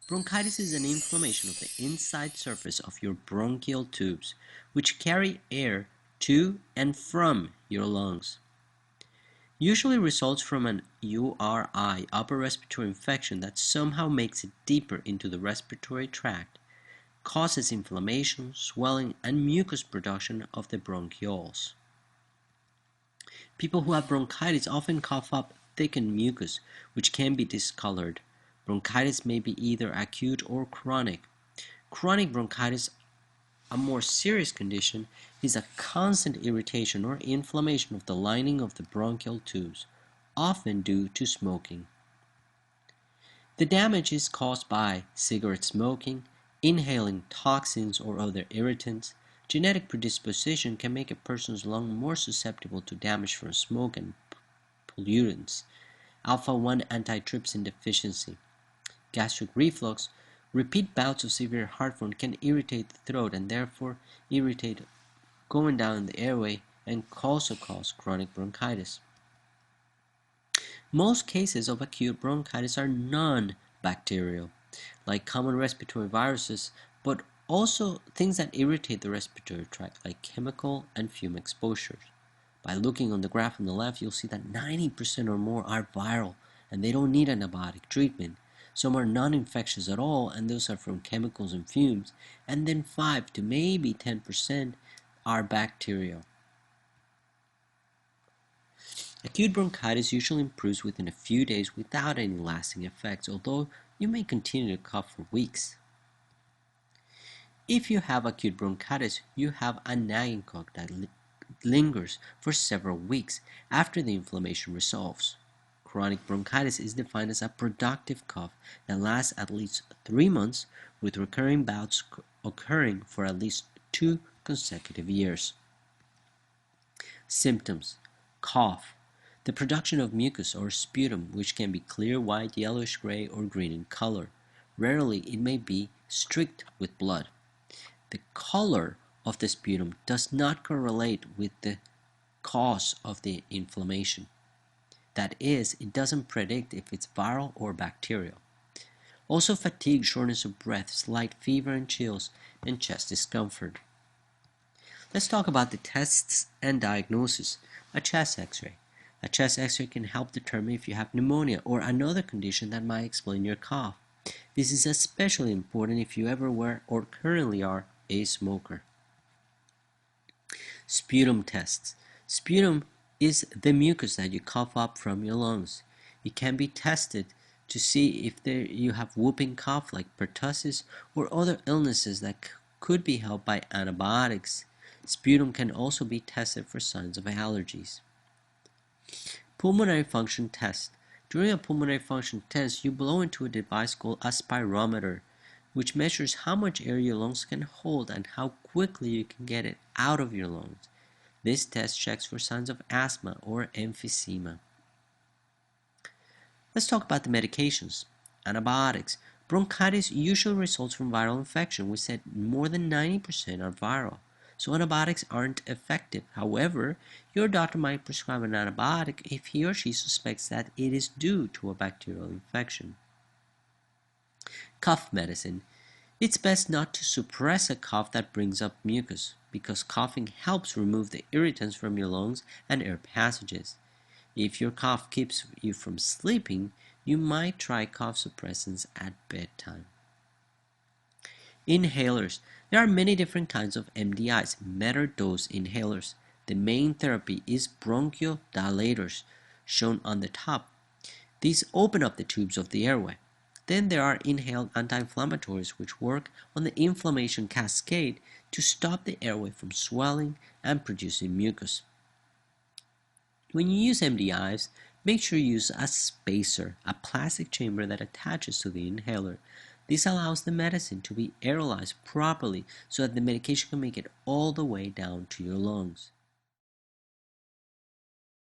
Bronchitis is an inflammation of the inside surface of your bronchial tubes, which carry air to and from your lungs. Usually results from an URI, upper respiratory infection, that somehow makes it deeper into the respiratory tract, causes inflammation, swelling, and mucus production of the bronchioles. People who have bronchitis often cough up thickened mucus, which can be discolored. Bronchitis may be either acute or chronic. Chronic bronchitis, a more serious condition, is a constant irritation or inflammation of the lining of the bronchial tubes, often due to smoking. The damage is caused by cigarette smoking, inhaling toxins or other irritants. Genetic predisposition can make a person's lung more susceptible to damage from smoke and pollutants. Alpha-1 antitrypsin deficiency. Gastric reflux. Repeat bouts of severe heartburn can irritate the throat and therefore irritate going down the airway and also cause chronic bronchitis. Most cases of acute bronchitis are non-bacterial, like common respiratory viruses, but also things that irritate the respiratory tract, like chemical and fume exposures. By looking on the graph on the left, you'll see that 90% or more are viral, and they don't need antibiotic treatment. Some are non-infectious at all, and those are from chemicals and fumes, and then 5 to maybe 10% are bacterial. Acute bronchitis usually improves within a few days without any lasting effects, although you may continue to cough for weeks. If you have acute bronchitis, you have a nagging cough that lingers for several weeks after the inflammation resolves. Chronic bronchitis is defined as a productive cough that lasts at least 3 months, with recurring bouts occurring for at least 2 consecutive years. Symptoms: cough, the production of mucus or sputum, which can be clear, white, yellowish gray, or green in color. Rarely it may be streaked with blood. The color of the sputum does not correlate with the cause of the inflammation. That is, it doesn't predict if it's viral or bacterial. Also fatigue, shortness of breath, slight fever and chills, and chest discomfort. Let's talk about the tests and diagnosis. A chest x-ray. A chest x-ray can help determine if you have pneumonia or another condition that might explain your cough. This is especially important if you ever were or currently are a smoker. Sputum tests. Sputum is the mucus that you cough up from your lungs. It can be tested to see if you have whooping cough like pertussis or other illnesses that could be helped by antibiotics. Sputum can also be tested for signs of allergies. Pulmonary function test. During a pulmonary function test, you blow into a device called a spirometer, which measures how much air your lungs can hold and how quickly you can get it out of your lungs. This test checks for signs of asthma or emphysema. Let's talk about the medications. Antibiotics. Bronchitis usually results from viral infection. We said more than 90% are viral, so antibiotics aren't effective. However, your doctor might prescribe an antibiotic if he or she suspects that it is due to a bacterial infection. Cough medicine. It's best not to suppress a cough that brings up mucus, because coughing helps remove the irritants from your lungs and air passages. If your cough keeps you from sleeping, you might try cough suppressants at bedtime. Inhalers. There are many different kinds of MDIs, metered-dose inhalers. The main therapy is bronchodilators, shown on the top. These open up the tubes of the airway. Then there are inhaled anti-inflammatories, which work on the inflammation cascade to stop the airway from swelling and producing mucus. When you use MDIs, make sure you use a spacer, a plastic chamber that attaches to the inhaler. This allows the medicine to be aerolized properly so that the medication can make it all the way down to your lungs.